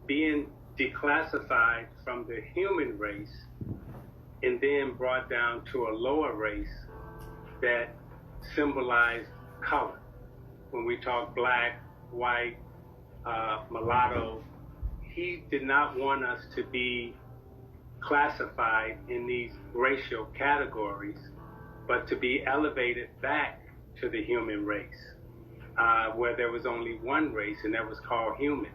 being declassified from the human race and then brought down to a lower race that symbolized color. When we talk black, white, mulatto, he did not want us to be classified in these racial categories, but to be elevated back to the human race, where there was only one race, and that was called human.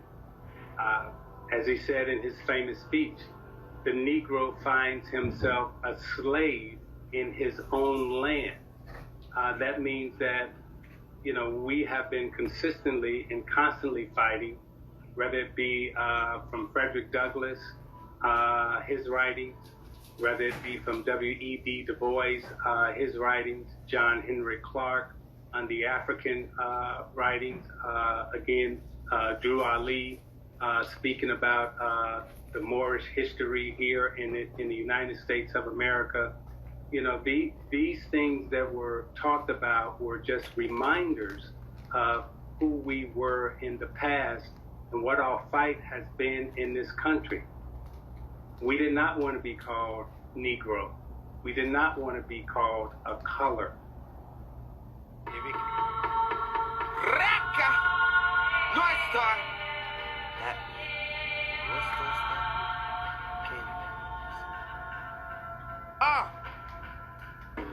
As he said in his famous speech, the Negro finds himself a slave in his own land. That means that, we have been consistently and constantly fighting, whether it be from Frederick Douglass, his writings, whether it be from W.E.B. Du Bois, his writings, John Henry Clark on the African writings, again, Drew Ali speaking about the Moorish history here in the United States of America. These things that were talked about were just reminders of who we were in the past and what our fight has been in this country. We did not want to be called Negro. We did not want to be called a color.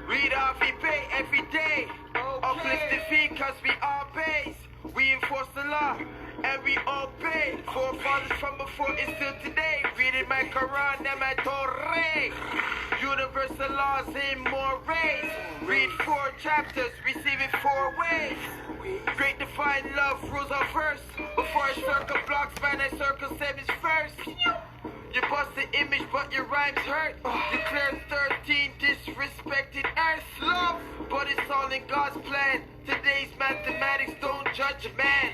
Read off, we pay every day. Uplift the fee cause we all base. We enforce the law and we obey. Forefathers from before is still today. Reading my Quran and my Torah. Universal laws in more ways. Read 4 chapters, receive it 4 ways. Great divine love rules are first. Before I circle blocks, man, I circle sevens first. You bust the image, but your rhymes hurt. Declare 13 disrespected earth. Love, but it's all in God's plan. Today's mathematics don't judge a man.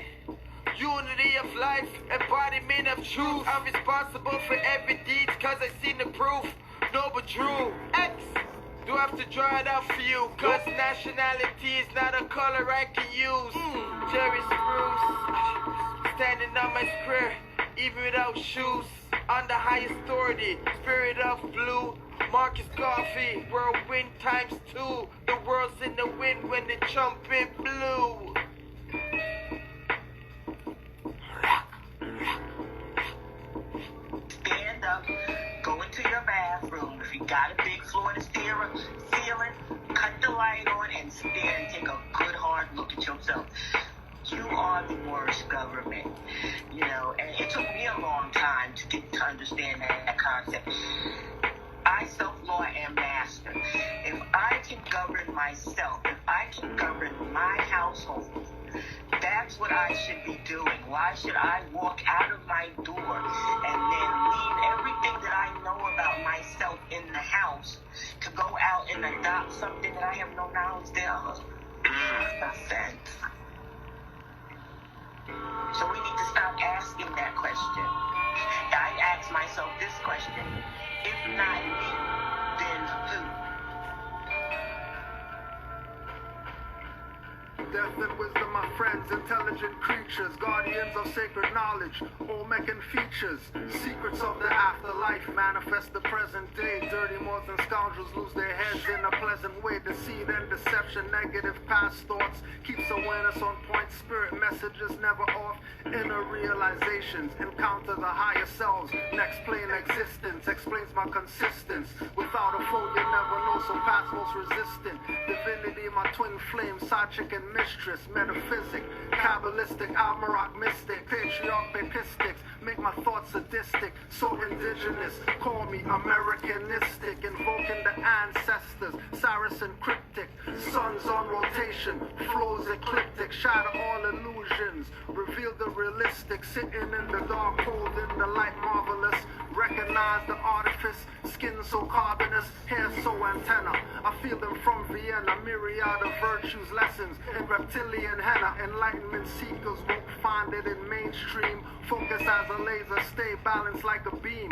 Unity of life, embodiment of truth. I'm responsible for every deed, cause I seen the proof. No, but true. X. Do I have to draw it out for you? Cause nationality is not a color I can use. Jerry Spruce, standing on my square, even without shoes. On the high authority, spirit of blue. Marcus Garvey, whirlwind times 2. The world's in the wind when the trumpet blew. Stand up, go into your bathroom. If you got a big floor to ceiling, cut the light on and stand and take a good hard look at yourself. You are the worst government, and it took me a long time to get to understand that concept. I self-law am master. If I can govern myself, if I can govern my household, that's what I should be doing. Why should I walk out of my door and then leave everything that I know about myself in the house to go out and adopt something that I have no knowledge thereof? Makes sense. So we need to stop asking that question. I ask myself this question: if not me, then who? Death and wisdom, my friends, intelligent creatures, guardians of sacred knowledge, Olmec features, secrets of the afterlife, manifest the present day. Dirty mortals and scoundrels lose their heads in a pleasant way. Deceit and deception, negative past thoughts, keeps awareness on point. Spirit messages never off. Inner realizations, encounter the higher selves. Next plane existence explains my consistence. Without a foe, you never know, so past most resistant. Divinity, my twin flame, side chick and mistress, metaphysic, Kabbalistic, Almaroc mystic, patriarch, papistics, make my thoughts sadistic, so indigenous, call me Americanistic, invoking the ancestors, Saracen cryptic, suns on rotation, flows ecliptic, shatter all illusions, reveal the realistic, sitting in the dark, cold in the light, marvelous, recognize the artifice, skin so carbonous, hair so antenna, I feel them from Vienna, myriad of virtues, lessons, in reptilian henna, enlightenment seekers won't find it in mainstream, focus as a laser, stay balanced like a beam.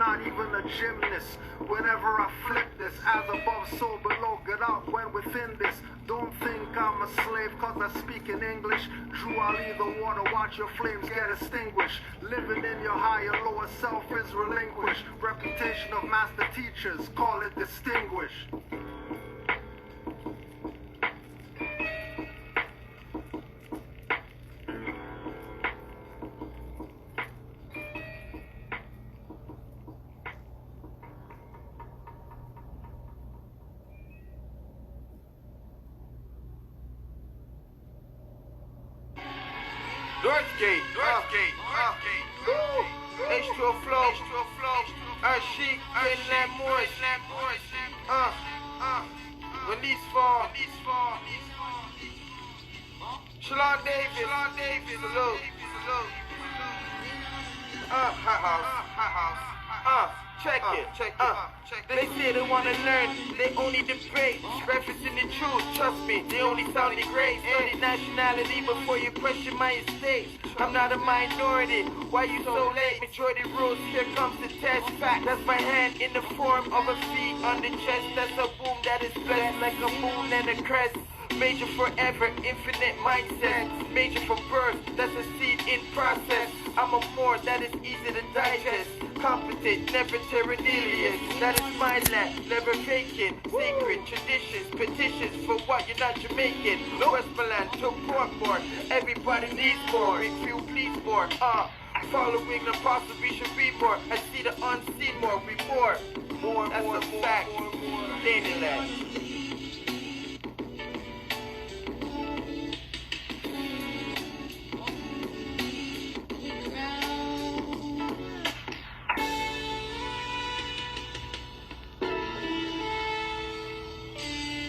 not even a gymnast. Whenever I flip this, as above, so below, get out when within this. Don't think I'm a slave cause I speak in English. Drew, I'll leave the water, watch your flames get extinguished. Living in your higher, lower self is relinquished. Reputation of master teachers, call it distinguished. Northgate, H2O flow, Chic, Canaanland Moors, Release fall, Shalon Davis, salute, hot house, check it, they say they wanna learn, they only debate, referencing the truth, trust me, they only sound great, study nationality before you question my estate, I'm not a minority, why you so late, majority rules, here comes the test, fact, that's my hand in the form of a V on the chest, that's a boom that is blessed like a moon and a crest. Major forever, infinite mindset. Major from birth, that's a seed in process. I'm a more that is easy to digest. Competent, never terrenilious. That is my land, never vacant. Sacred traditions, petitions for what you're not Jamaican. Westmoreland to Portmore, everybody needs more. Big few please more. Following the apostle, we should be more. I see the unseen more, we more. That's a fact. Canaanland.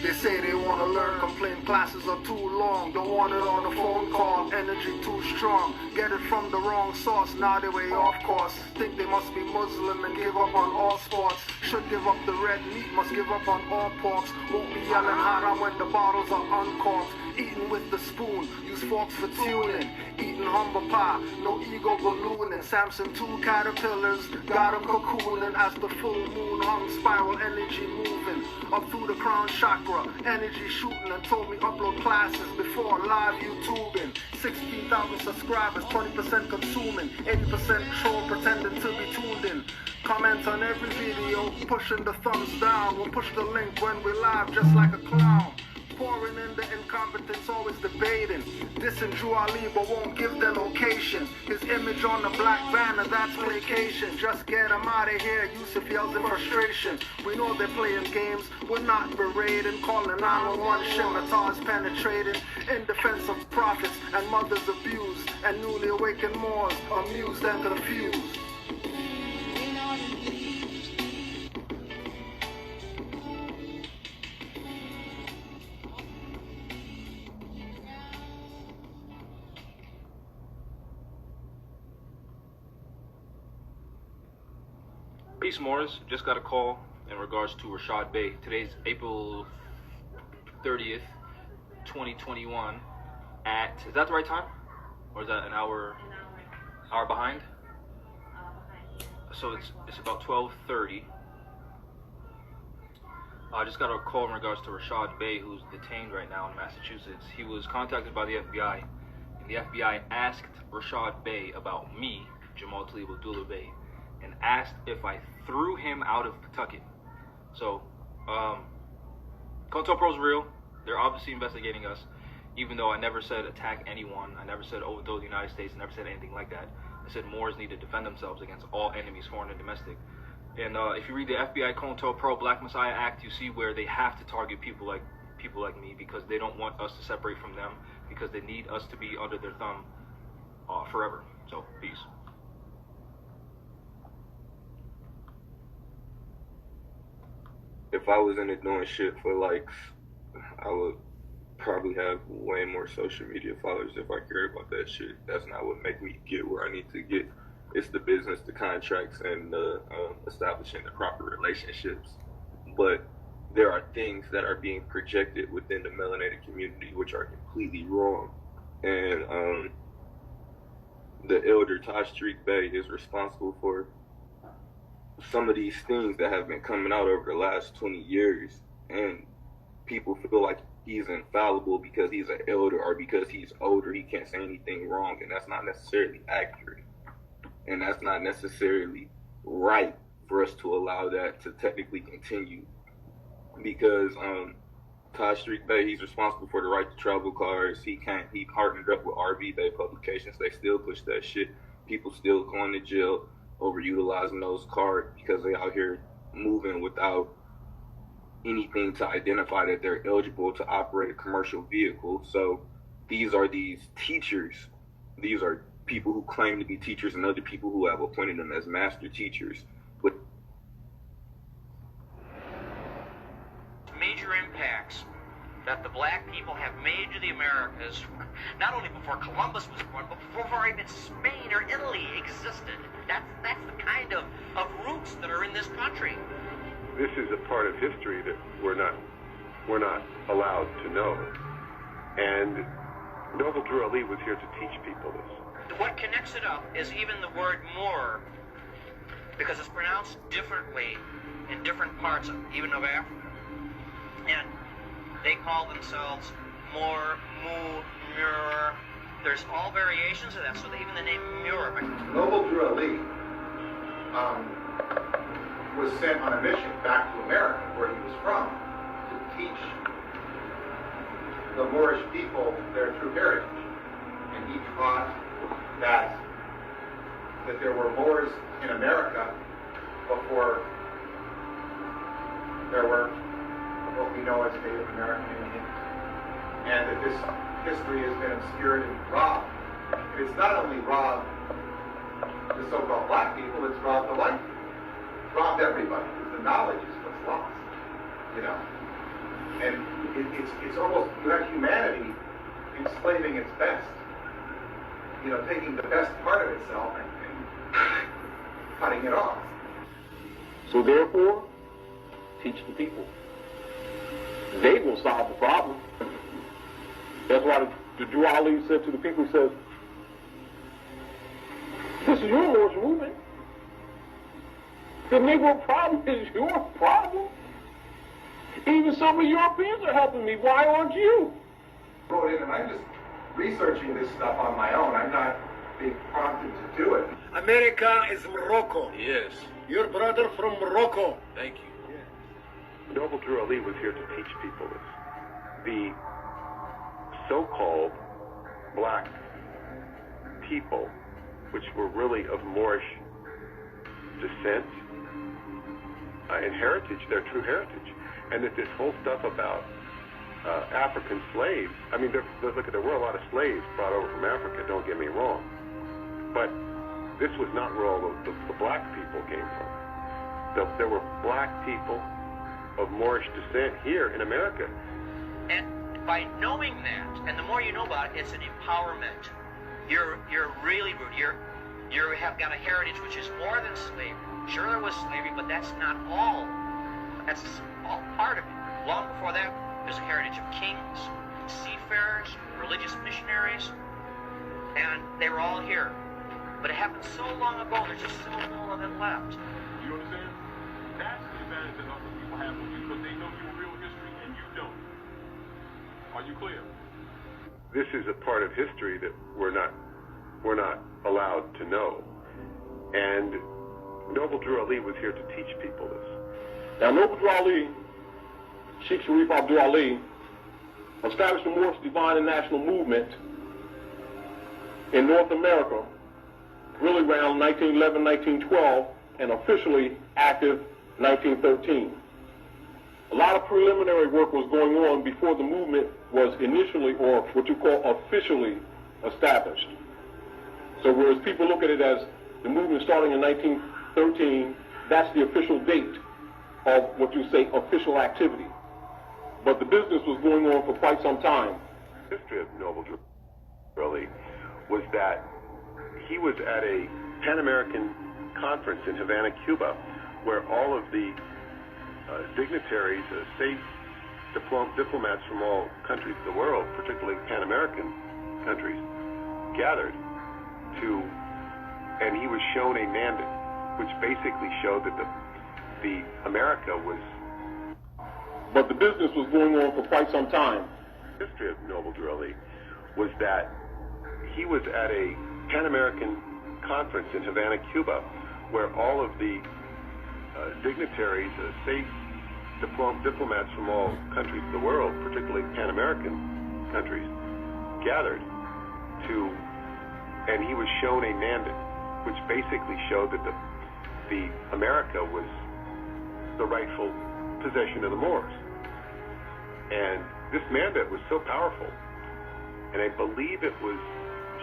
They say they want to learn, complain classes are too long. Don't want it on a phone call, energy too strong. Get it from the wrong source, now they way off course. Think they must be Muslim and give up on all sports. Should give up the red meat, must give up on all porks. Won't be yelling harder when the bottles are uncorked. Eating with the spoon, use forks for tuning. Eating humble pie, no ego ballooning. Samson 2 caterpillars, got him cocooning. As the full moon hung spiral, energy moving. Up through the crown chakra, energy shooting. And told me upload classes before live YouTubing. 16,000 subscribers, 20% consuming. 80% troll pretending to be tuned in. Comment on every video, pushing the thumbs down. We'll push the link when we're live just like a clown. Pouring in the incompetence, always debating. Dissing Drew Ali, but won't give the location. His image on the black banner, that's placation. Just get him out of here, Yusuf yells in frustration. We know they're playing games, we're not berating. Calling 911, scimitars penetrating. In defense of prophets and mothers abused. And newly awakened Moors, amused and confused. Peace, Morris. Just got a call in regards to Rashad Bey. Today's April 30th, 2021 at, is that the right time? Or is that an hour behind? So it's about 12:30. I just got a call in regards to Rashad Bey, who's detained right now in Massachusetts. He was contacted by the FBI, and the FBI asked Rashad Bey about me, Jamal Talib Abdullah Bey, and asked if I threw him out of Pawtucket. So, COINTELPRO's real. They're obviously investigating us, even though I never said attack anyone. I never said overthrow the United States. I never said anything like that. I said Moors need to defend themselves against all enemies, foreign and domestic. And if you read the FBI COINTELPRO Black Messiah Act, you see where they have to target people like me because they don't want us to separate from them, because they need us to be under their thumb forever. So, peace. If I wasn't doing shit for likes, I would probably have way more social media followers if I cared about that shit. That's not what make me get where I need to get. It's the business, the contracts, and establishing the proper relationships. But there are things that are being projected within the melanated community which are completely wrong. And the elder Tashreeq Bey is responsible for some of these things that have been coming out over the last 20 years, and people feel like he's infallible because he's an elder or because he's older, he can't say anything wrong, and that's not necessarily accurate. And that's not necessarily right for us to allow that to technically continue. Because Todd Street Bay, he's responsible for the right to travel cards. He partnered up with RV Bay Publications. They still push that shit. People still going to jail over utilizing those cards because they out here moving without anything to identify that they're eligible to operate a commercial vehicle. So these are these teachers. These are people who claim to be teachers and other people who have appointed them as master teachers. But major impacts that the black people have made to the Americas, not only before Columbus was born, but before even Spain or Italy existed. That's the kind of roots that are in this country. This is a part of history that we're not allowed to know. And Noble Drew Ali was here to teach people this. What connects it up is even the word Moor, because it's pronounced differently in different parts, even of Africa. And they call themselves Moor, Mu, Mur. There's all variations of that, so even the name Mur. Noble Drew Ali was sent on a mission back to America, where he was from, to teach the Moorish people their true heritage. And he taught that there were Moors in America before there were what we know as Native American Indians, and that this history has been obscured and robbed. And it's not only robbed the so-called black people, it's robbed the white people. It's robbed everybody, because the knowledge is what's lost, you know. And it's almost, you have humanity enslaving its best, you know, taking the best part of itself and cutting it off. So therefore, teach the people. They will solve the problem. That's why the Drew Ali said to the people, he says, this is your Moorish movement. The Negro problem is your problem. Even some of Europeans are helping me. Why aren't you? I wrote in, and I'm just researching this stuff on my own. I'm not being prompted to do it. America is Morocco. Yes. Your brother from Morocco. Thank you. Noble Drew Ali was here to teach people this. The so-called black people, which were really of Moorish descent and heritage, their true heritage, and that this whole stuff about African slaves, I mean, look, there were a lot of slaves brought over from Africa, don't get me wrong, but this was not where all the black people came from. There were black people of Moorish descent here in America. And by knowing that, and the more you know about it, it's an empowerment. You're really rude. You have got a heritage which is more than slavery. Sure, there was slavery, but that's not all. That's all part of it. Long before that, there's a heritage of kings, seafarers, religious missionaries, and they were all here. But it happened so long ago, there's just so little of it left. You understand? That's the advantage that other people have with you, because they know your real history and you don't. Are you clear? This is a part of history that we're not allowed to know. And Noble Drew Ali was here to teach people this. Now, Noble Drew Ali, Sheikh Sharif Abdul Ali, established the Moorish Divine and National Movement in North America, really around 1911, 1912, and officially active 1913. A lot of preliminary work was going on before the movement was initially, or what you call officially, established. So whereas people look at it as the movement starting in 1913, that's the official date of what you say official activity. But the business was going on for quite some time. The history of Noble Drew Ali was that he was at a Pan-American conference in Havana, Cuba, where all of the dignitaries, state diplomats from all countries of the world, particularly Pan-American countries, gathered to, and he was shown a mandate which basically showed that the America was. But the business was going on for quite some time. The history of Noble Drew Ali was that he was at a Pan-American conference in Havana, Cuba, where all of the dignitaries, state diplomats from all countries of the world, particularly Pan-American countries, gathered to, and he was shown a mandate, which basically showed that the America was the rightful possession of the Moors. And this mandate was so powerful, and I believe it was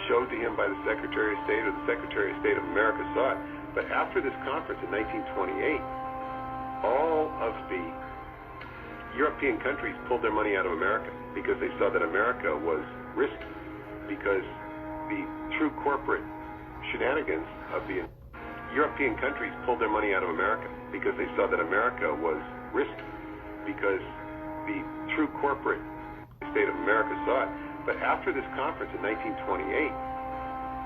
showed to him by the Secretary of State, or the Secretary of State of America saw it. But after this conference in 1928, all of the European countries pulled their money out of America because they saw that America was risky, because the true corporate shenanigans of the European countries pulled their money out of America because they saw that America was risky, because the true corporate state of America saw it. But after this conference in 1928,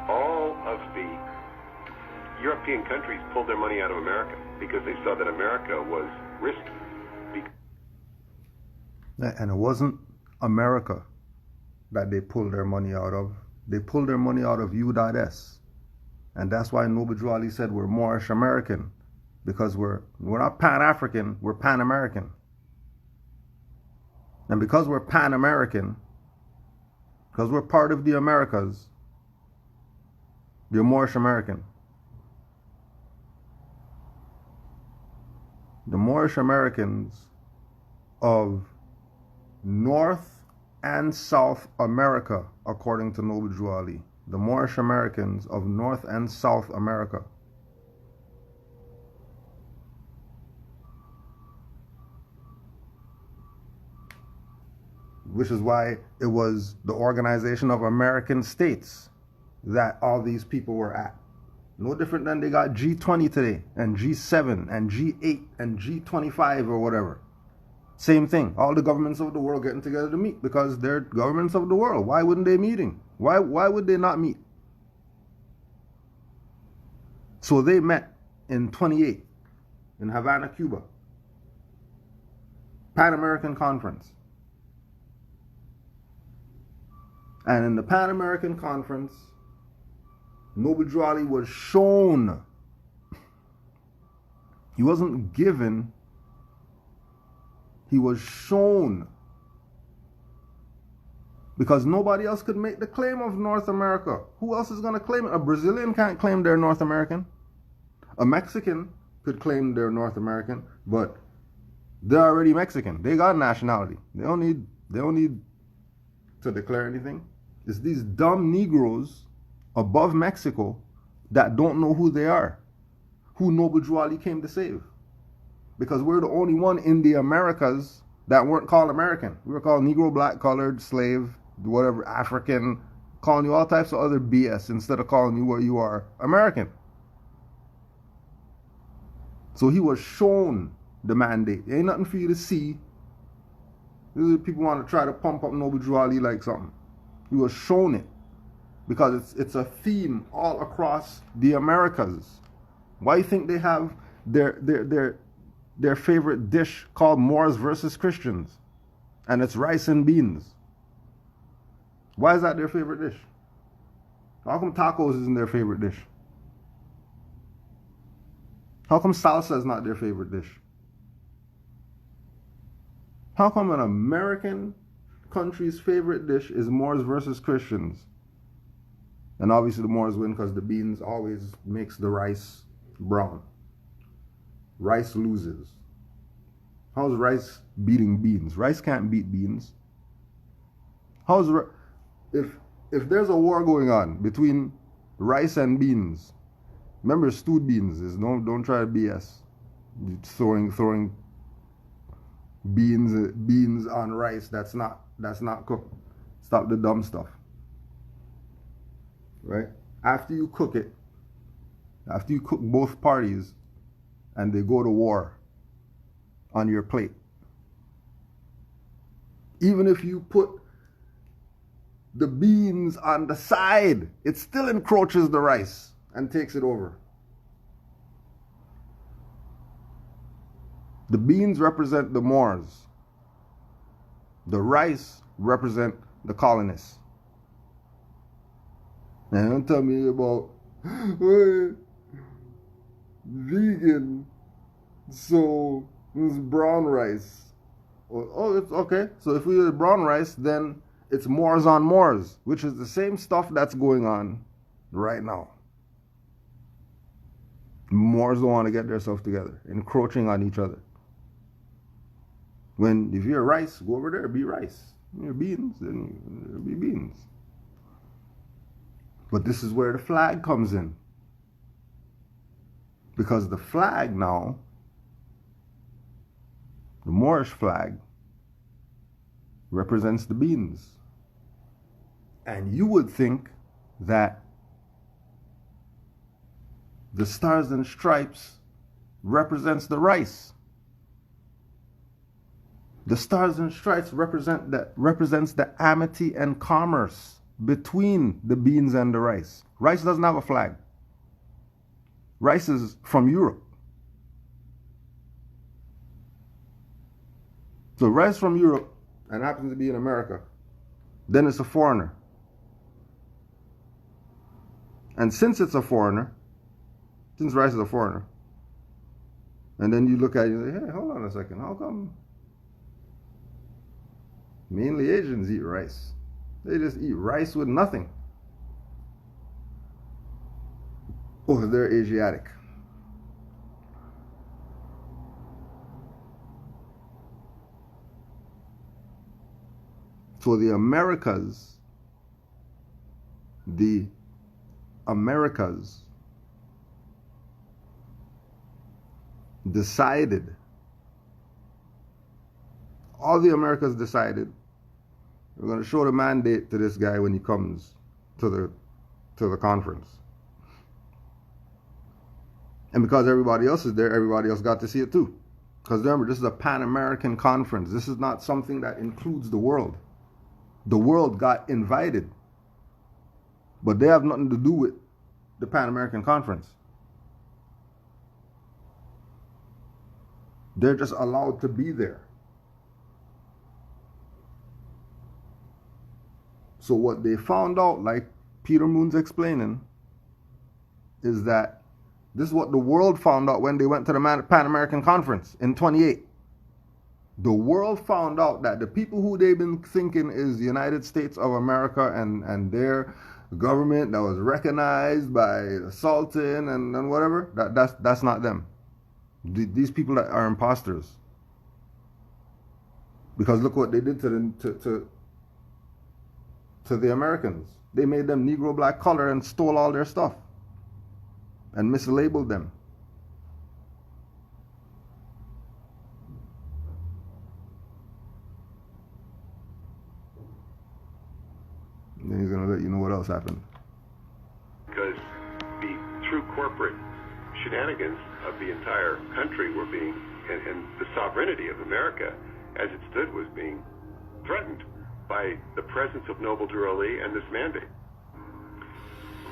all of the European countries pulled their money out of America because they saw that America was risky. And it wasn't America that they pulled their money out of. They pulled their money out of U.S. And that's why Noble Drew Ali said we're Moorish American, because we're not Pan-African, we're Pan-American. And because we're Pan-American, because we're part of the Americas, you're Moorish American. The Moorish Americans of North and South America, according to Noble Drew Ali. The Moorish Americans of North and South America. Which is why it was the Organization of American States that all these people were at. No different than they got G20 today, and G7, and G8, and G25 or whatever. Same thing. All the governments of the world getting together to meet because they're governments of the world. Why wouldn't they meeting? Why would they not meet? So they met in 28 in Havana, Cuba. Pan-American Conference. And in the Pan-American Conference, Noble Drew Ali was shown. He wasn't given. He was shown. Because nobody else could make the claim of North America. Who else is going to claim it? A Brazilian can't claim they're North American. A Mexican could claim they're North American, but they're already Mexican. They got nationality. They don't need to declare anything. It's these dumb Negroes above Mexico that don't know who they are, who Noble Drew Ali came to save. Because we're the only one in the Americas that weren't called American. We were called Negro, black, colored, slave, whatever, African, calling you all types of other BS instead of calling you what you are, American. So he was shown the mandate. Ain't nothing for you to see. People want to try to pump up Noble Drew Ali like something. He was shown it. Because it's a theme all across the Americas. Why do you think they have their favorite dish called Moors versus Christians? And it's rice and beans. Why is that their favorite dish? How come tacos isn't their favorite dish? How come salsa is not their favorite dish? How come an American country's favorite dish is Moors versus Christians? And obviously the Moors win because the beans always makes the rice brown. Rice loses. How's rice beating beans? Rice can't beat beans. If there's a war going on between rice and beans, remember stewed beans is don't try to BS. Throwing beans on rice that's not cooked. Stop the dumb stuff. Right? After you cook it, after you cook both parties and they go to war on your plate, even if you put the beans on the side, it still encroaches the rice and takes it over. The beans represent the Moors. The rice represent the colonists. Now don't tell me about vegan, so it's brown rice. Oh, it's okay. So if we do brown rice, then it's Moors on Moors, which is the same stuff that's going on right now. Moors don't want to get themselves together, encroaching on each other. When if you're rice, go over there, be rice. You're beans, then you'll be beans. But this is where the flag comes in. Because the flag now, the Moorish flag, represents the beans. And you would think that the stars and stripes represents the rice. The stars and stripes represents the amity and commerce between the beans and the rice. Rice doesn't have a flag. Rice is from Europe. So rice from Europe and happens to be in America, then it's a foreigner. And since it's a foreigner, since rice is a foreigner, and then you look at it and say, hey, hold on a second, how come mainly Asians eat rice? They just eat rice with nothing. Oh, they're Asiatic. So the Americas decided, all the Americas decided, we're going to show the mandate to this guy when he comes to the conference. And because everybody else is there, everybody else got to see it too. Because remember, this is a Pan-American conference. This is not something that includes the world. The world got invited, but they have nothing to do with the Pan-American conference. They're just allowed to be there. So what they found out, like Peter Moon's explaining, is that this is what the world found out when they went to the Pan-American conference in 28. The world found out that the people who they've been thinking is the United States of America and their government that was recognized by the Sultan and whatever, that's not them. These people are imposters. Because look what they did to the Americans. They made them Negro black color and stole all their stuff and mislabeled them. Then he's going to let you know what else happened. Because the true corporate shenanigans of the entire country were being, and the sovereignty of America as it stood was being threatened by the presence of Noble Drew Ali and this mandate.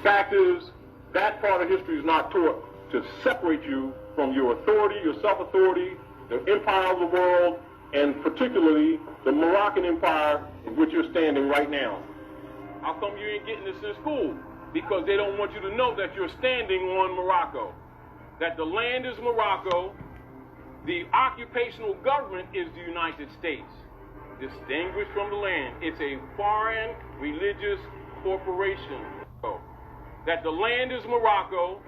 Fact is, that part of history is not taught to separate you from your authority, your self-authority, the empire of the world, and particularly the Moroccan empire in which you're standing right now. How come you ain't getting this in school? Because they don't want you to know that you're standing on Morocco. That the land is Morocco, the occupational government is the United States. Distinguished from the land. It's a foreign religious corporation. That the land is Morocco,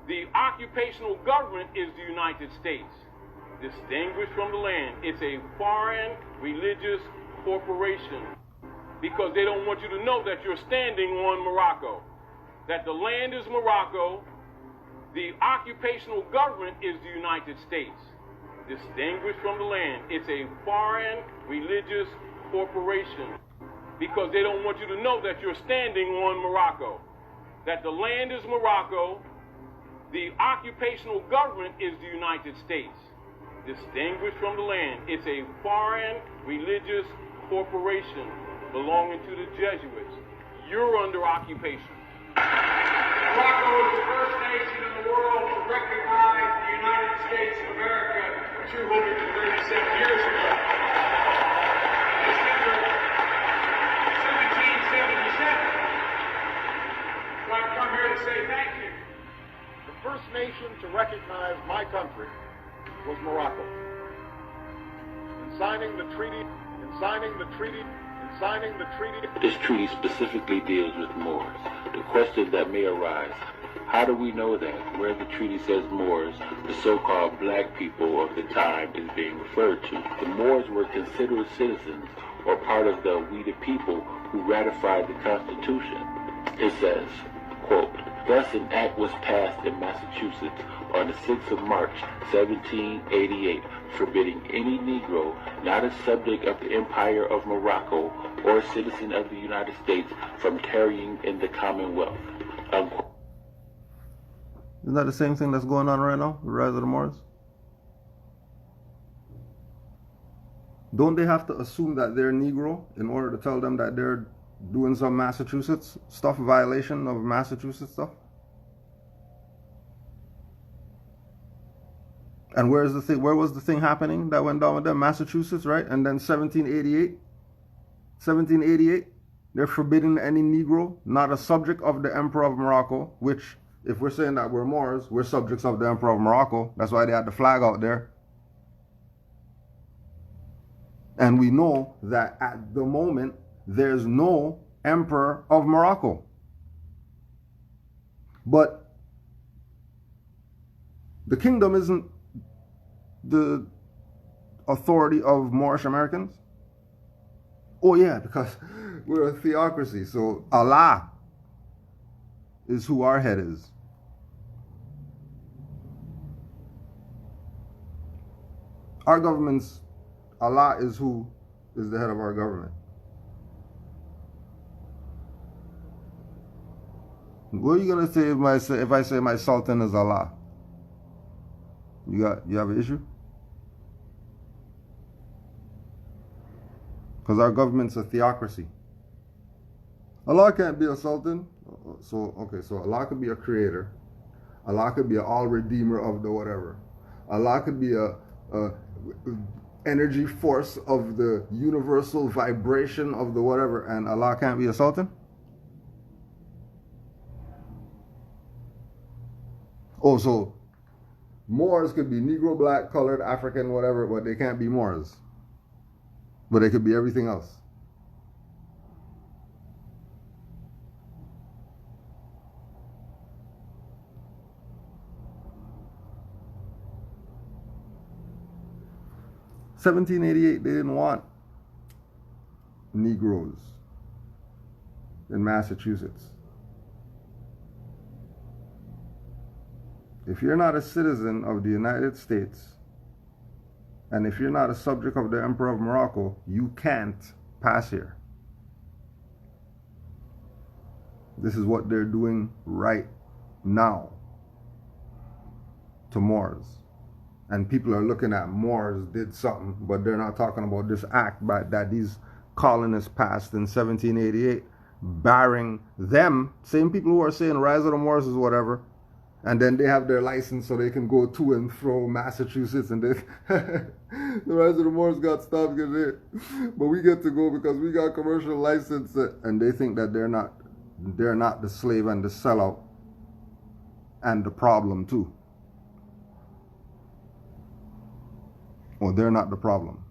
the occupational government is the United States. Distinguished from the land. It's a foreign religious corporation. Because they don't want you to know that you're standing on Morocco. That the land is Morocco, the occupational government is the United States. Distinguished from the land. It's a foreign religious corporation. Because they don't want you to know that you're standing on Morocco. That the land is Morocco, the occupational government is the United States. Distinguished from the land. It's a foreign religious corporation belonging to the Jesuits. You're under occupation. Morocco is the first nation in the world to recognize the United States of America 237 years ago. December 1777. So I've come here to say thank you. The first nation to recognize my country was Morocco. In signing the treaty, this treaty specifically deals with Moors. The question that may arise, how do we know that where the treaty says Moors, the so-called black people of the time is being referred to? The Moors were considered citizens or part of the we the people who ratified the Constitution. It says, quote, thus an act was passed in Massachusetts on the 6th of March, 1788, forbidding any Negro not a subject of the Empire of Morocco or a citizen of the United States from carrying in the Commonwealth. Unquote. Isn't that the same thing that's going on right now, the rise of the Moors? Don't they have to assume that they're Negro in order to tell them that they're doing some Massachusetts stuff, violation of Massachusetts stuff? And where was the thing happening that went down with them? Massachusetts, right? And then 1788, they're forbidding any Negro, not a subject of the Emperor of Morocco, which, if we're saying that we're Moors, we're subjects of the Emperor of Morocco. That's why they had the flag out there. And we know that at the moment, there's no Emperor of Morocco. But the kingdom isn't the authority of Moorish Americans? Oh yeah, because we're a theocracy. So Allah is who our head is. Our government's, Allah is who is the head of our government. What are you gonna say if I say my sultan is Allah? You have an issue? Because our government's a theocracy. Allah can't be a sultan. So Allah could be a creator. Allah could be an all-redeemer of the whatever. Allah could be a energy force of the universal vibration of the whatever, and Allah can't be a sultan? Oh, so Moors could be Negro, black, colored, African, whatever, but they can't be Moors. But they could be everything else. In 1788, they didn't want Negroes in Massachusetts. If you're not a citizen of the United States, and if you're not a subject of the Emperor of Morocco, you can't pass here. This is what they're doing right now to Moors. And people are looking at Moors did something, but they're not talking about this act that these colonists passed in 1788, barring them, same people who are saying rise of the Moors is whatever, and then they have their license so they can go to and fro Massachusetts, and the rise of the Moors got stopped, but we get to go because we got commercial license, and they think that they're not the slave and the sellout and the problem too. Well, they're not the problem.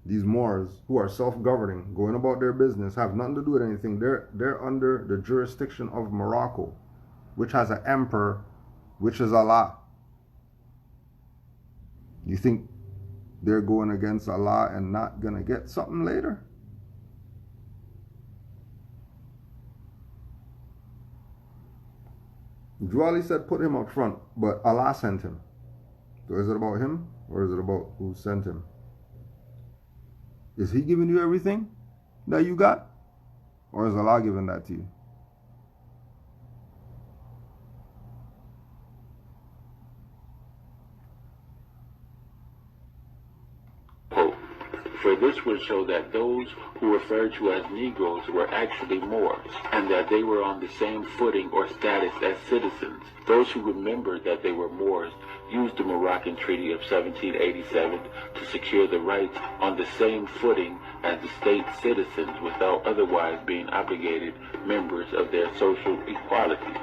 These Moors who are self-governing, going about their business, have nothing to do with anything. They're under the jurisdiction of Morocco, which has an emperor, which is Allah. You think they're going against Allah and not gonna get something later? Juali said put him up front, but Allah sent him. So is it about him, or is it about who sent him? Is he giving you everything that you got, or is Allah giving that to you? For this would show that those who referred to as Negroes were actually Moors, and that they were on the same footing or status as citizens. Those who remembered that they were Moors used the Moroccan Treaty of 1787 to secure the rights on the same footing as the state citizens without otherwise being obligated members of their social equality,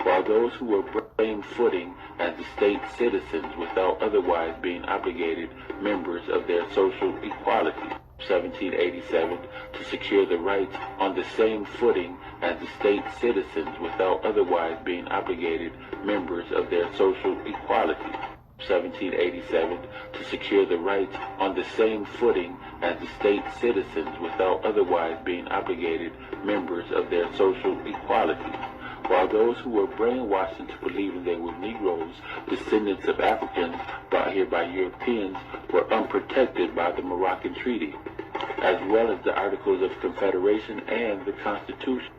while those who were same footing as the state citizens without otherwise being obligated members of their social equality. 1787 to secure the rights on the same footing as the state citizens without otherwise being obligated members of their social equality. 1787 to secure the rights on the same footing as the state citizens without otherwise being obligated members of their social equality, while those who were brainwashed into believing they were Negroes, descendants of Africans brought here by Europeans, were unprotected by the Moroccan Treaty, as well as the Articles of Confederation and the Constitution.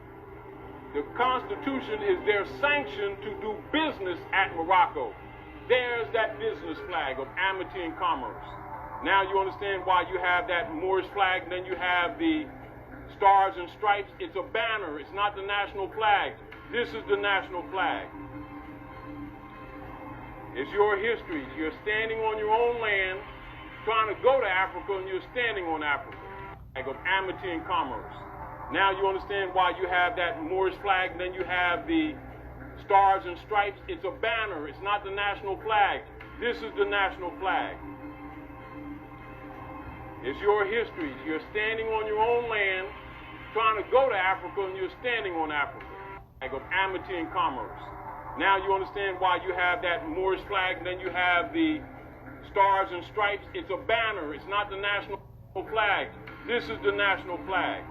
The Constitution is their sanction to do business at Morocco. There's that business flag of amity and commerce. Now you understand why you have that Moorish flag, and then you have the stars and stripes. It's a banner. It's not the national flag. This is the national flag. It's your history. You're standing on your own land, trying to go to Africa, and you're standing on Africa. Flag of amity and commerce. Now you understand why you have that Moorish flag, and then you have the stars and stripes. It's a banner. It's not the national flag. This is the national flag. It's your history. You're standing on your own land, trying to go to Africa, and you're standing on Africa. Flag of amity and commerce. Now you understand why you have that Moorish flag, and then you have the stars and stripes. It's a banner. It's not the national flag. This is the national flag.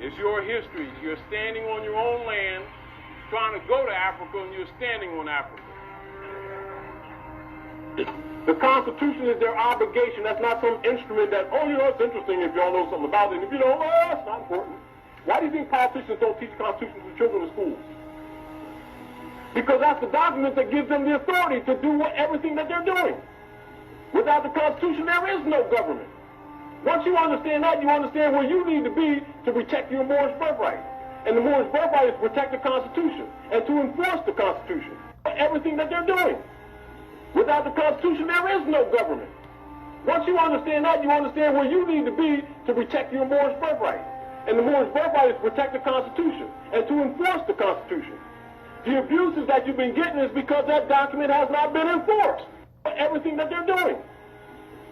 It's your history. You're standing on your own land, trying to go to Africa, and you're standing on Africa. The Constitution is their obligation. That's not some instrument that, oh, you know, it's interesting if y'all know something about it. And if you don't, oh, that's not important. Why do you think politicians don't teach Constitution to children in schools? Because that's the document that gives them the authority to do everything that they're doing. Without the Constitution, there is no government. Once you understand that, you understand where you need to be to protect your Moorish birthright. And the Moorish birthright is to protect the Constitution and to enforce the Constitution. Everything that they're doing. Without the Constitution, there is no government. Once you understand that, you understand where you need to be to protect your Moorish birthright. And the Moorish birthright is to protect the Constitution and to enforce the Constitution. The abuses that you've been getting is because that document has not been enforced. Everything that they're doing.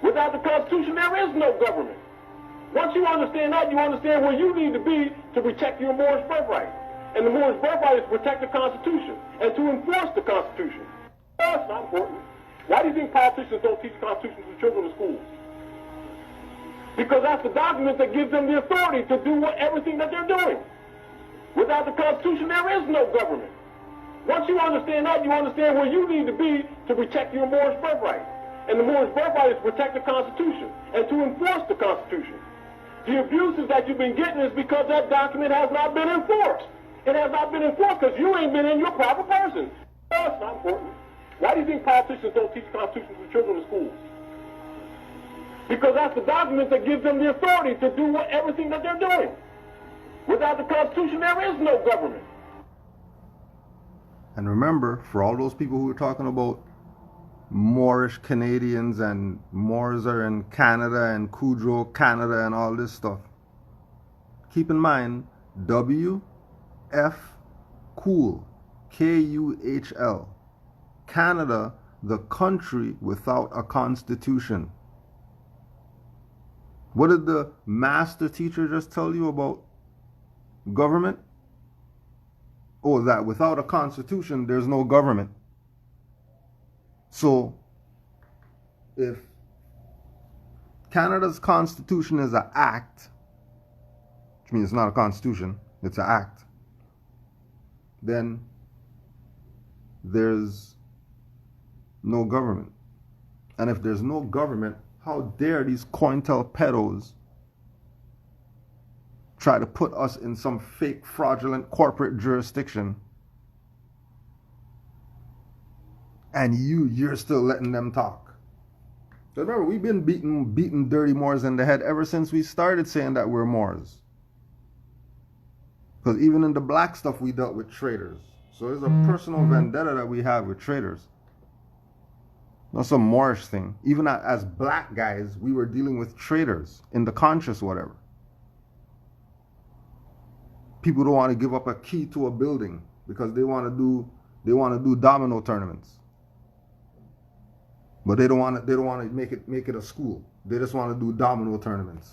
Without the Constitution, there is no government. Once you understand that, you understand where you need to be to protect your Moorish birthright. And the Moorish birthright is to protect the Constitution and to enforce the Constitution. That's not important. Why do you think politicians don't teach Constitution to children in schools? Because that's the document that gives them the authority to do everything that they're doing. Without the Constitution, there is no government. Once you understand that, you understand where you need to be to protect your Moorish birthright. And the Moorish birthright is to protect the Constitution and to enforce the Constitution. The abuses that you've been getting is because that document has not been enforced. It has not been enforced because you ain't been in your proper person. That's not important. Why do you think politicians don't teach Constitution to children in schools? Because that's the document that gives them the authority to do everything that they're doing. Without the Constitution, there is no government. And remember, for all those people who are talking about Moorish Canadians and Moors are in Canada and Kudro Canada and all this stuff, keep in mind, W.F. Cool, K-U-H-L, Canada, the country without a constitution. What did the master teacher just tell you about government? Oh, that without a constitution, there's no government. So, if Canada's constitution is an act, which means it's not a constitution, it's an act, then there's no government. And if there's no government, how dare these COINTEL pedos try to put us in some fake, fraudulent corporate jurisdiction, and you're still letting them talk. So remember, we've been beating dirty Moors in the head ever since we started saying that we're Moors. Because even in the black stuff, we dealt with traitors. So it's a personal vendetta that we have with traders. Not some Moorish thing. Even as black guys, we were dealing with traders in the conscious whatever. People don't want to give up a key to a building because they want to do domino tournaments. But they don't want to make it a school. They just want to do domino tournaments.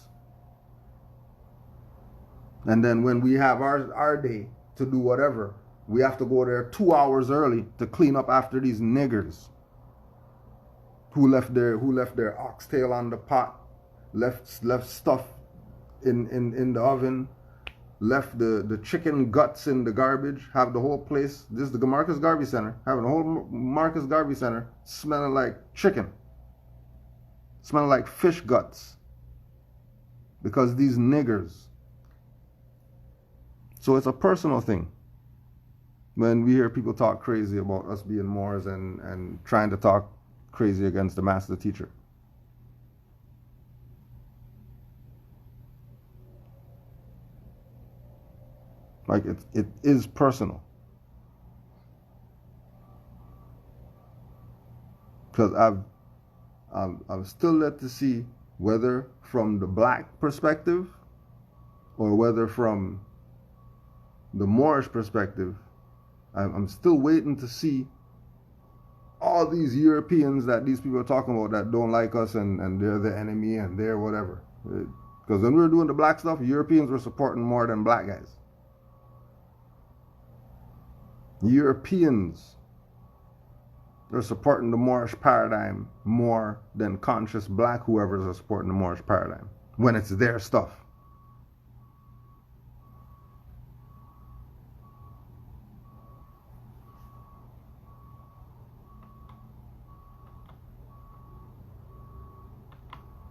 And then when we have our day to do whatever, we have to go there 2 hours early to clean up after these niggers who left their oxtail on the pot, left stuff in the oven, left the chicken guts in the garbage, have the whole place, this is the Marcus Garvey Center, having the whole Marcus Garvey Center smelling like chicken, smelling like fish guts, because these niggers. So it's a personal thing. When we hear people talk crazy about us being Moors and trying to talk crazy against the master teacher. Like it is personal. Because I've still yet to see whether from the black perspective or whether from the Moorish perspective, I'm still waiting to see all these Europeans that these people are talking about that don't like us and they're the enemy and they're whatever. Because when we were doing the black stuff, Europeans were supporting more than black guys. Europeans are supporting the Moorish paradigm more than conscious black whoever's are supporting the Moorish paradigm when it's their stuff.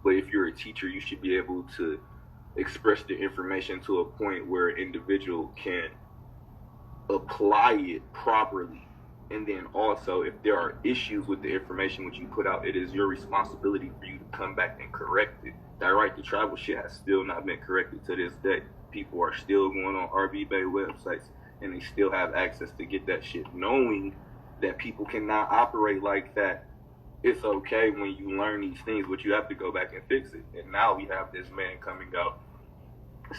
But if you're a teacher, you should be able to express the information to a point where an individual can apply it properly. And then also, if there are issues with the information which you put out, it is your responsibility for you to come back and correct it. That right to travel shit has still not been corrected to this day. People are still going on RV Bay websites and they still have access to get that shit, knowing that people cannot operate like that. It's okay when you learn these things, but you have to go back and fix it. And now we have this man coming out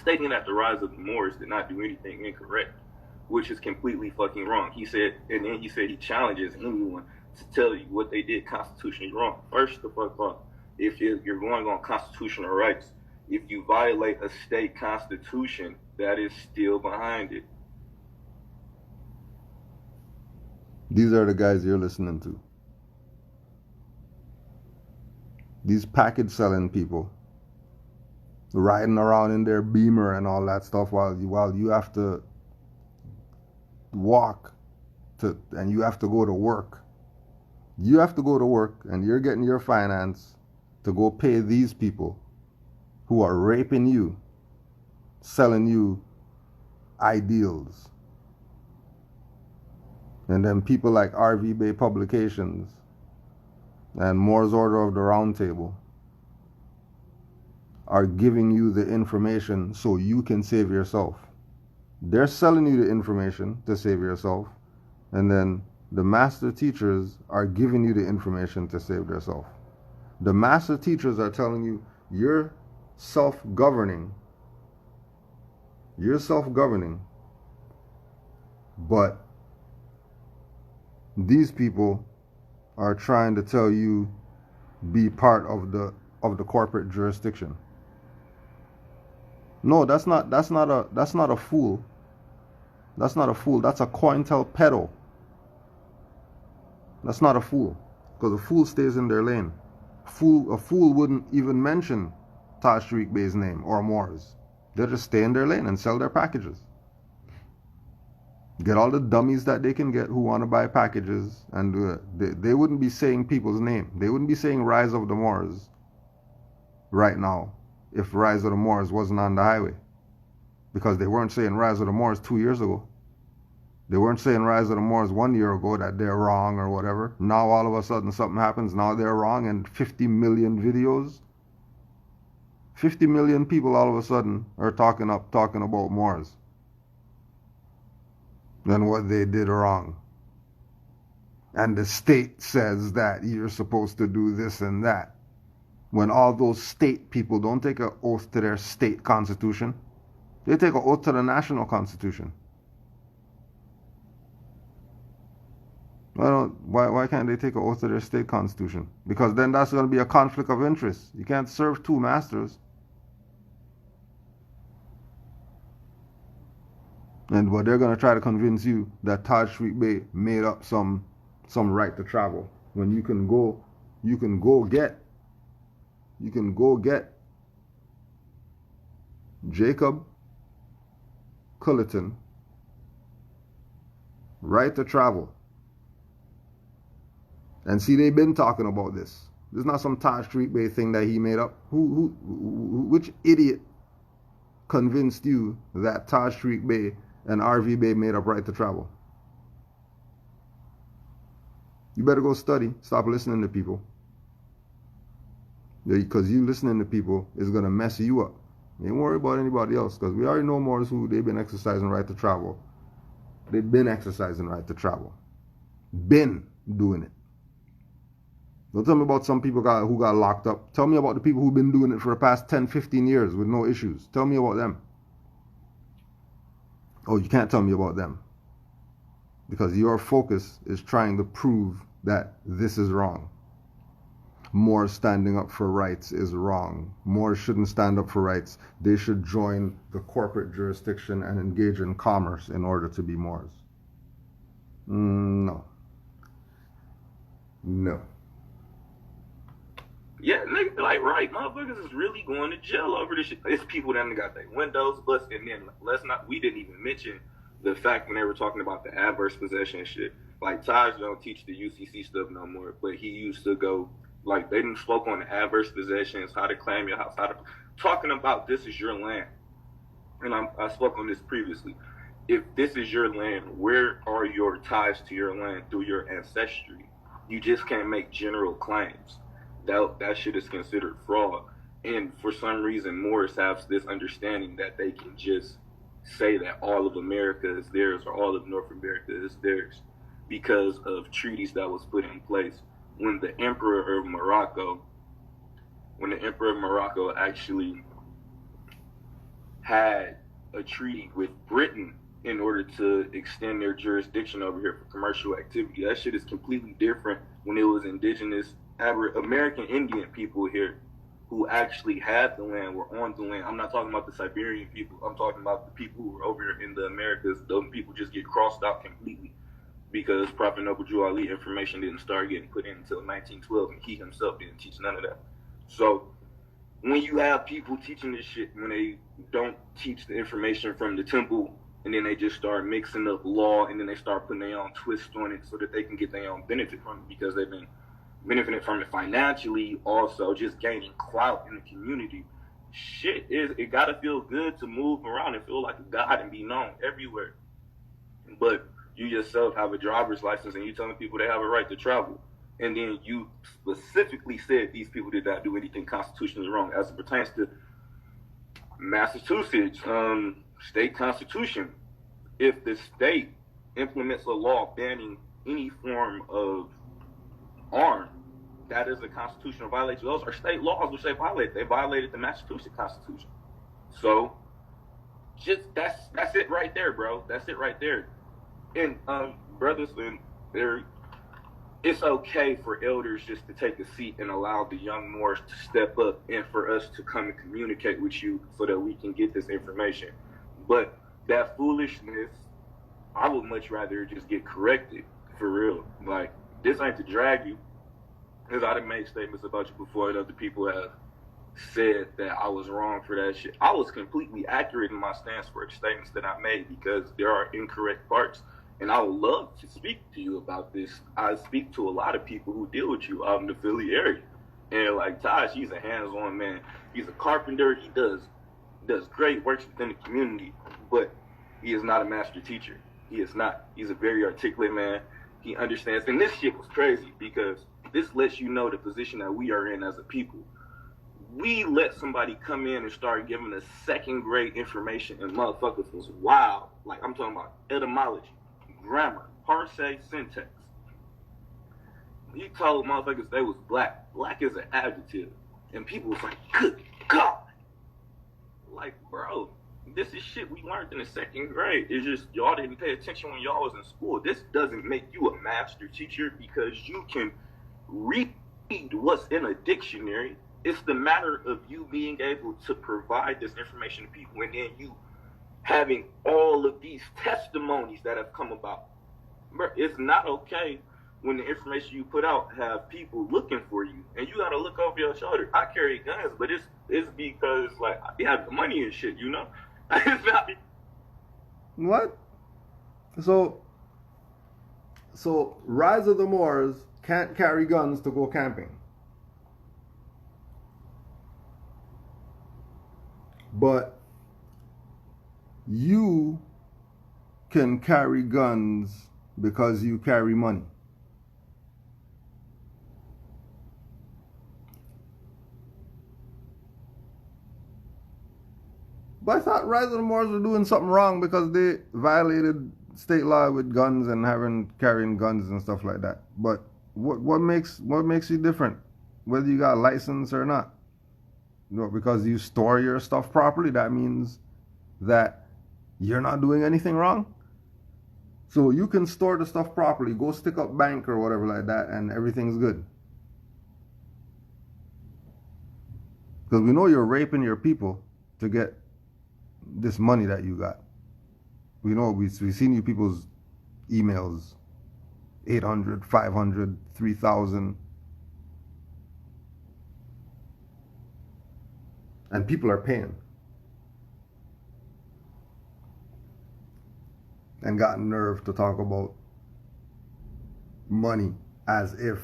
stating that the rise of the Moors did not do anything incorrect, which is completely fucking wrong. He said, and then he said he challenges anyone to tell you what they did constitutionally wrong. First the fuck off, if you're going on constitutional rights, if you violate a state constitution, that is still behind it. These are the guys you're listening to. These package selling people riding around in their Beamer and all that stuff while you have to walk and you have to go to work. You have to go to work and you're getting your finance to go pay these people who are raping you, selling you ideals. And then people like RV Bay Publications and Moore's Order of the Round Table are giving you the information so you can save yourself. They're selling you the information to save yourself, and then the master teachers are giving you the information to save yourself. The master teachers are telling you you're self-governing. You're self-governing, but these people are trying to tell you be part of the corporate jurisdiction. No, that's not a fool. That's not a fool. That's a COINTELPRO. That's not a fool, because a fool stays in their lane. A fool wouldn't even mention Tashriq Bey's name or Moors. They'll just stay in their lane and sell their packages. Get all the dummies that they can get who want to buy packages, and they wouldn't be saying people's name. They wouldn't be saying Rise of the Moors right now if Rise of the Moors wasn't on the highway, because they weren't saying Rise of the Moors 2 years ago. They weren't saying Rise of the Moors 1 year ago that they're wrong or whatever. Now all of a sudden something happens, now they're wrong, and 50 million videos, 50 million people all of a sudden are talking about Moors. and what they did wrong. And the state says that you're supposed to do this and that. When all those state people don't take an oath to their state constitution, they take an oath to the national constitution. Why can't they take an oath to their state constitution? Because then that's going to be a conflict of interest. You can't serve two masters. And but they're going to try to convince you that Taj Sweet Bay made up some right to travel, when you can go get Jacob Culleton right to travel. And see, they've been talking about this. This is not some Taj Street Bay thing that he made up. Which idiot convinced you that Taj Street Bay and RV Bay made up right to travel? You better go study. Stop listening to people. Because you listening to people is going to mess you up. Ain't worry about anybody else, because we already know more who they've been exercising right to travel. They've been exercising right to travel. Been doing it. Don't tell me about some people who got locked up. Tell me about the people who've been doing it for the past 10, 15 years with no issues. Tell me about them. Oh, you can't tell me about them. Because your focus is trying to prove that this is wrong. Moors standing up for rights is wrong. Moors shouldn't stand up for rights. They should join the corporate jurisdiction and engage in commerce in order to be Moors. No. No. Yeah, nigga, like, right, motherfuckers is really going to jail over this shit. It's people that got their windows busted, and then we didn't even mention the fact when they were talking about the adverse possession shit. Like, Taj don't teach the UCC stuff no more, but he used to go, like, they didn't spoke on the adverse possessions, how to claim your house, talking about this is your land. And I spoke on this previously. If this is your land, where are your ties to your land through your ancestry? You just can't make general claims. That shit is considered fraud. And for some reason, Moors have this understanding that they can just say that all of America is theirs or all of North America is theirs because of treaties that was put in place. When the Emperor of Morocco actually had a treaty with Britain in order to extend their jurisdiction over here for commercial activity, that shit is completely different when it was indigenous American Indian people here who actually had the land, were on the land. I'm not talking about the Siberian people. I'm talking about the people who were over here in the Americas. Those people just get crossed out completely because Prophet Noble Drew Ali information didn't start getting put in until 1912, and he himself didn't teach none of that. So when you have people teaching this shit, when they don't teach the information from the temple, and then they just start mixing up law, and then they start putting their own twist on it so that they can get their own benefit from it because they've been benefiting from it financially, also just gaining clout in the community. Shit, it gotta feel good to move around and feel like a god and be known everywhere. But you yourself have a driver's license and you telling people they have a right to travel. And then you specifically said these people did not do anything constitutionally wrong as it pertains to Massachusetts state constitution. If the state implements a law banning any form of arm, that is a constitutional violation. Those are state laws which they violate. They violated the Massachusetts Constitution. So, just that's it right there, bro. That's it right there. And brothers, it's okay for elders just to take a seat and allow the young Moors to step up and for us to come and communicate with you so that we can get this information. But that foolishness, I would much rather just get corrected for real. Like, this ain't to drag you. Because I done made statements about you before that other people have said that I was wrong for that shit. I was completely accurate in my stance for the statements that I made because there are incorrect parts. And I would love to speak to you about this. I speak to a lot of people who deal with you out in the Philly area. And like Taj, he's a hands-on man. He's a carpenter. He does great works within the community. But he is not a master teacher. He is not. He's a very articulate man. He understands. And this shit was crazy because this lets you know the position that we are in as a people. We let somebody come in and start giving us second grade information and motherfuckers was wild. Like, I'm talking about etymology. grammar, parse, syntax. He told motherfuckers they was black. Black is an adjective. And people was like, good God. Like, bro, this is shit we learned in the 2nd grade. It's just y'all didn't pay attention when y'all was in school. This doesn't make you a master teacher because you can read what's in a dictionary. It's the matter of you being able to provide this information to people and then you having all of these testimonies that have come about. Bro, it's not okay when the information you put out have people looking for you and you gotta look over your shoulder. I carry guns, but it's because like I have the money and shit, you know? It's not. What? So Rise of the Moors can't carry guns to go camping. But you can carry guns because you carry money. But I thought Rise of the Moors were doing something wrong because they violated state law with guns and carrying guns and stuff like that. But what makes you different, whether you got a license or not? You know, because you store your stuff properly, that means that you're not doing anything wrong. So you can store the stuff properly, go stick up bank or whatever like that, and everything's good. Because we know you're raping your people to get this money that you got. We know, we've seen you people's emails, 800, 500, 3,000. And people are paying. And got nerve to talk about money as if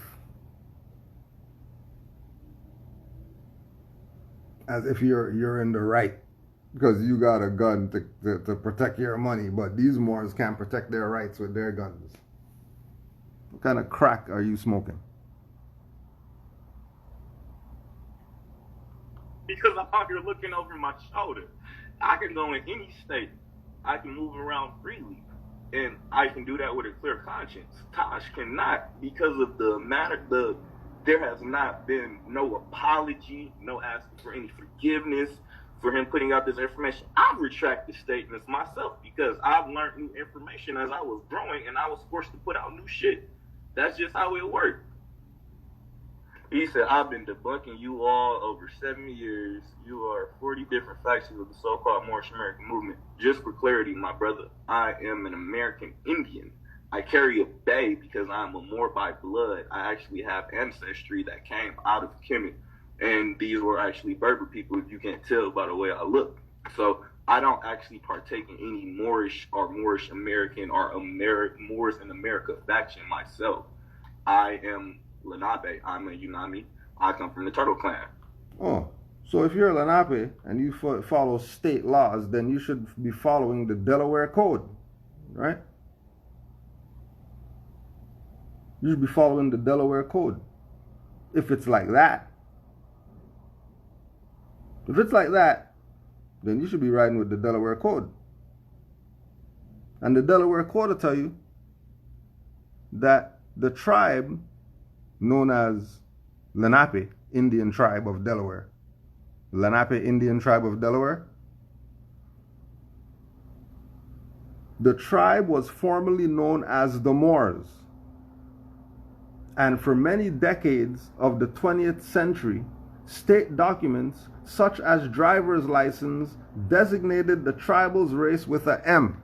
you're in the right because you got a gun to protect your money, but these Moors can't protect their rights with their guns. What kind of crack are you smoking? Because I'm out here looking over my shoulder. I can go in any state. I can move around freely. And I can do that with a clear conscience. Tosh cannot because of the matter. There has not been no apology, no asking for any forgiveness for him putting out this information. I've retracted statements myself because I've learned new information as I was growing and I was forced to put out new shit. That's just how it worked. He said, I've been debunking you all over 7 years. You are 40 different factions of the so-called Moorish American movement. Just for clarity, my brother, I am an American Indian. I carry a bay because I'm a Moor by blood. I actually have ancestry that came out of Kemet. And these were actually Berber people, if you can't tell by the way I look. So I don't actually partake in any Moorish or Moorish American or Moors in America faction myself. I am Lenape. I'm a Unami. I come from the Turtle Clan. Oh, so if you're Lenape and you follow state laws, then you should be following the Delaware Code, right? You should be following the Delaware Code. If it's like that. If it's like that, then you should be riding with the Delaware Code. And the Delaware Code will tell you that the tribe known as Lenape Indian Tribe of Delaware, Lenape Indian Tribe of Delaware, the tribe was formerly known as the Moors. And for many decades of the 20th century, state documents such as driver's license designated the tribal's race with a M.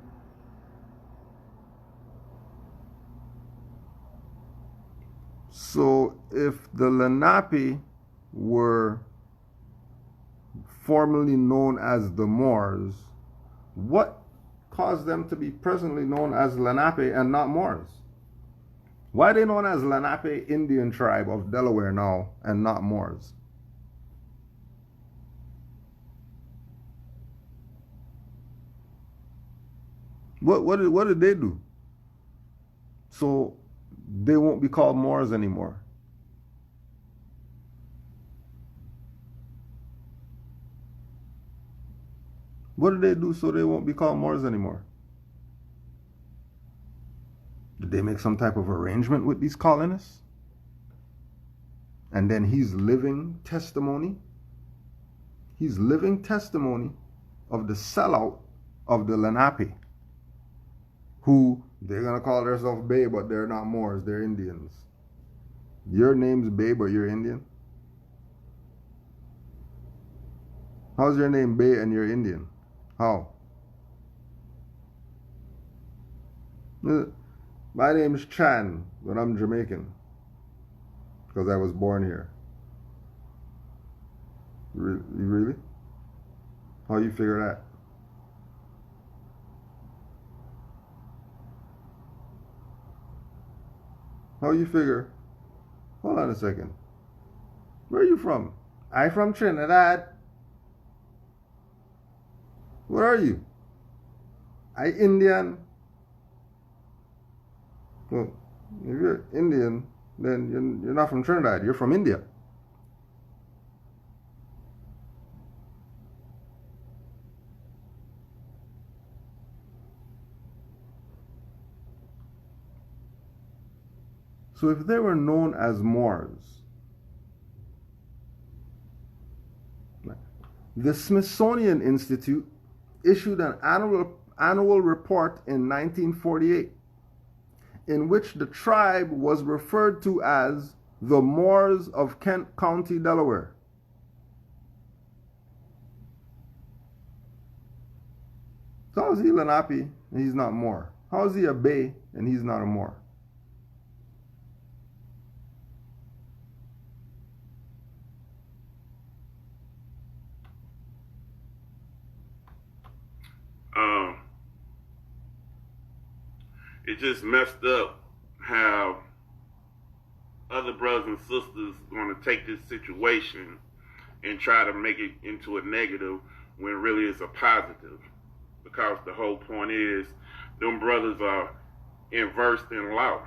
So if the Lenape were formerly known as the Moors, what caused them to be presently known as Lenape and not Moors? Why are they known as Lenape Indian Tribe of Delaware now and not Moors? What did they do? So they won't be called Moors anymore. What did they do so they won't be called Moors anymore? Did they make some type of arrangement with these colonists? And then he's living testimony. He's living testimony of the sellout of the Lenape, who they're going to call themselves Bay, but they're not Moors, they're Indians. Your name's Bay, but you're Indian? How's your name Bay and you're Indian? How? My name's Chan, but I'm Jamaican because I was born here. Really? How you figure that? How you figure? Hold on a second. Where are you from? I from Trinidad. Where are you? I Indian. Well, if you're Indian, then you're not from Trinidad. You're from India. So if they were known as Moors, the Smithsonian Institute issued an annual report in 1948 in which the tribe was referred to as the Moors of Kent County, Delaware. So how is he Lenape and he's not Moor? How is he a Bay and he's not a Moor? It just messed up how other brothers and sisters want to take this situation and try to make it into a negative when really it's a positive. Because the whole point is, them brothers are versed in law.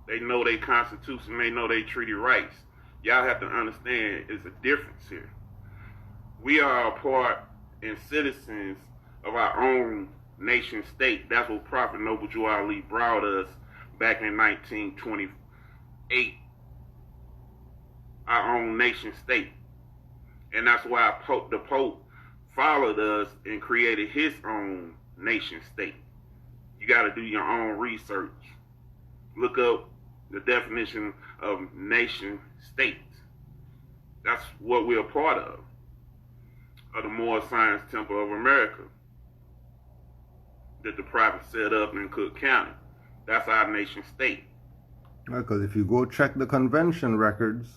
They know their constitution, they know their treaty rights. Y'all have to understand there's a difference here. We are a part and citizens of our own nation state. That's what Prophet Noble Jew Ali brought us back in 1928. Our own nation state. And that's why the Pope followed us and created his own nation state. You got to do your own research. Look up the definition of nation state. That's what we're a part of the Moore Science Temple of America that the Prophet set up in Cook County. That's our nation state. Because if you go check the convention records,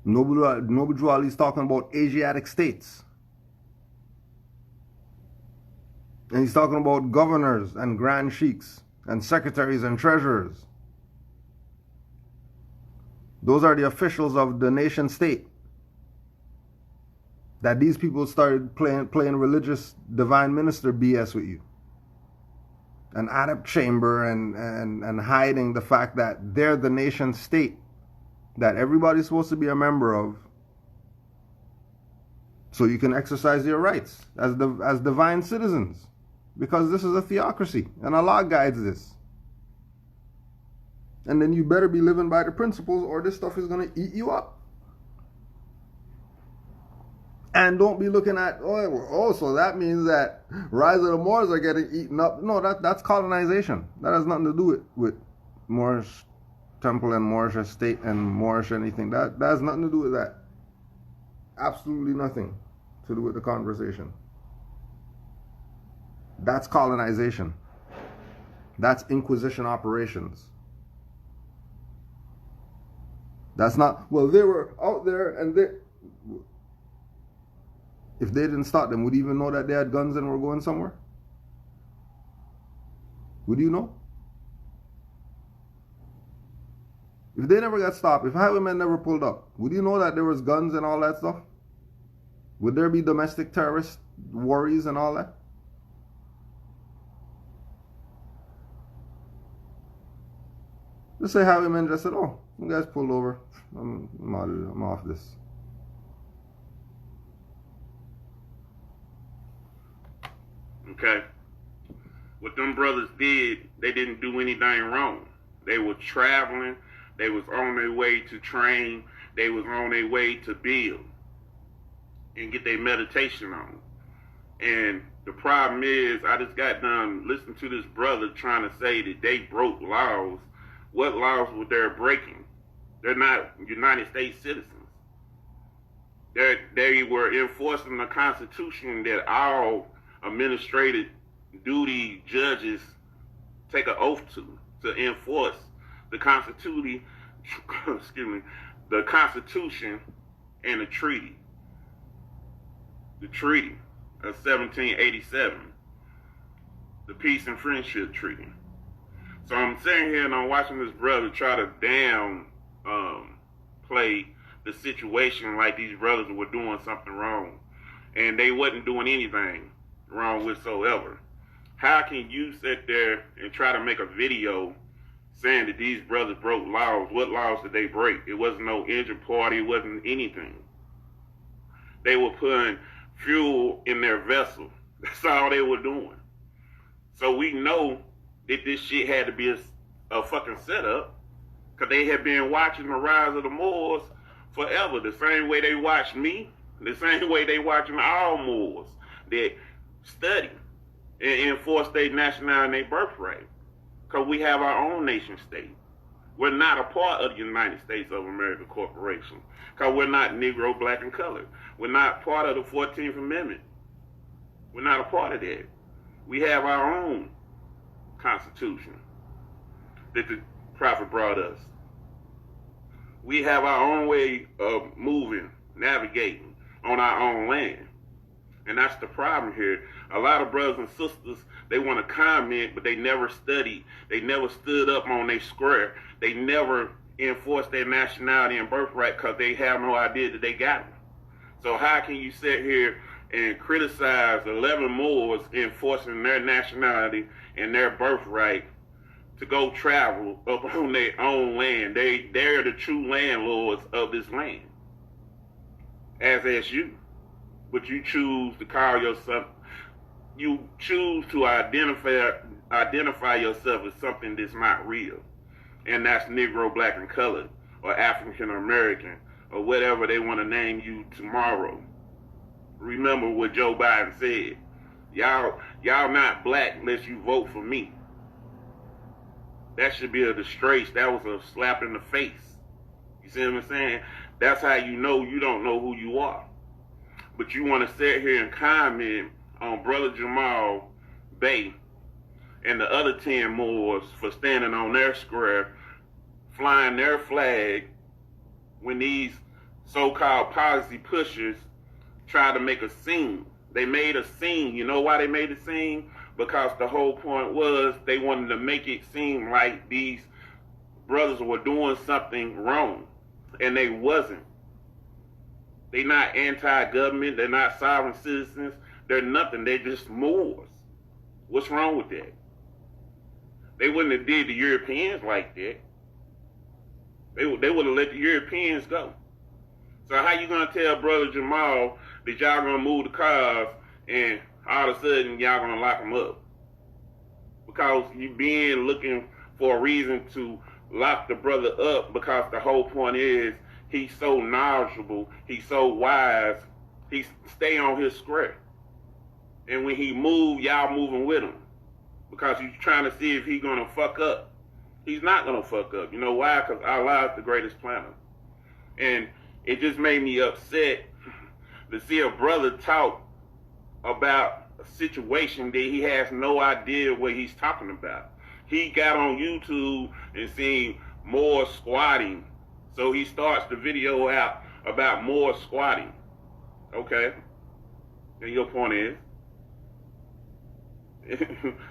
Noble Jew Ali is talking about Asiatic states. And he's talking about governors and grand sheiks and secretaries and treasurers. Those are the officials of the nation state. That these people started playing religious divine minister BS with you. An adept chamber and hiding the fact that they're the nation state that everybody's supposed to be a member of, so you can exercise your rights as divine citizens, because this is a theocracy and Allah guides this. And then you better be living by the principles or this stuff is going to eat you up. And don't be looking at, so that means that Rise of the Moors are getting eaten up. No, that's colonization. That has nothing to do with Moorish temple and Moorish estate and Moorish anything. That has nothing to do with that. Absolutely nothing to do with the conversation. That's colonization. That's Inquisition operations. That's not, they were out there and if they didn't stop them, would you even know that they had guns and were going somewhere? Would you know? If they never got stopped, if highwaymen never pulled up, would you know that there was guns and all that stuff? Would there be domestic terrorist worries and all that? Just say highwaymen just said, you guys pulled over. I'm off this. Okay. what them brothers did, they didn't do anything wrong. They were traveling. They was on their way to train. They was on their way to build and get their meditation on. And the problem is, I just got done listening to this brother trying to say that they broke laws. What laws were they breaking? They're not United States citizens. They were enforcing the Constitution that all administrative duty judges take an oath to enforce the Constitution, the Constitution and the treaty. The treaty of 1787, the Peace and Friendship Treaty. So I'm sitting here and I'm watching this brother try to play the situation like these brothers were doing something wrong, and they wasn't doing anything wrong whatsoever. How can you sit there and try to make a video saying that these brothers broke laws? What laws did they break? It wasn't no injured party. It wasn't anything. They were putting fuel in their vessel. That's all they were doing. So we know that this shit had to be a fucking setup, because they had been watching the rise of the Moors forever. The same way they watched me, the same way they watching all Moors that study and enforce their nationality and their birthright. Because we have our own nation state. We're not a part of the United States of America Corporation. Because we're not Negro, black, and colored. We're not part of the 14th Amendment. We're not a part of that. We have our own Constitution that the Prophet brought us. We have our own way of moving, navigating on our own land. And that's the problem here. A lot of brothers and sisters, they want to comment, but they never studied. They never stood up on their square. They never enforced their nationality and birthright because they have no idea that they got it. So how can you sit here and criticize 11 Moors enforcing their nationality and their birthright to go travel up on their own land? They're the true landlords of this land, as you. But you choose to call yourself, you choose to identify yourself as something that's not real. And that's Negro, black, and colored, or African American, or whatever they want to name you tomorrow. Remember what Joe Biden said. Y'all not black unless you vote for me. That should be a disgrace. That was a slap in the face. You see what I'm saying? That's how you know you don't know who you are. But you want to sit here and comment on Brother Jamal Bay and the other 10 Moors for standing on their square, flying their flag, when these so-called policy pushers try to make a scene. They made a scene. You know why they made a scene? Because the whole point was they wanted to make it seem like these brothers were doing something wrong, and they wasn't. They're not anti-government. They're not sovereign citizens. They're nothing. They're just Moors. What's wrong with that? They wouldn't have did the Europeans like that. They would have let the Europeans go. So how you going to tell Brother Jamal that y'all going to move the cars and all of a sudden y'all going to lock them up? Because you been looking for a reason to lock the brother up, because the whole point is he's so knowledgeable, he's so wise, he stay on his square. And when he move, y'all moving with him. Because you're trying to see if he's going to fuck up. He's not going to fuck up. You know why? Because Allah is the greatest planner. And it just made me upset to see a brother talk about a situation that he has no idea what he's talking about. He got on YouTube and seen more squatting. So he starts the video out about more squatting. Okay. And your point is?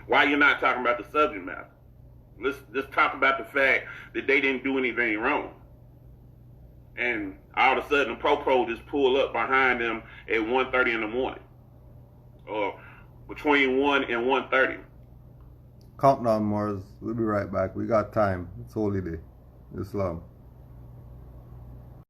Why you're not talking about the subject matter? Let's talk about the fact that they didn't do anything wrong. And all of a sudden, the Popo just pull up behind them at 1:30 in the morning. Or between 1 and 1:30. Countdown, Mars. We'll be right back. We got time. It's holy day. Islam.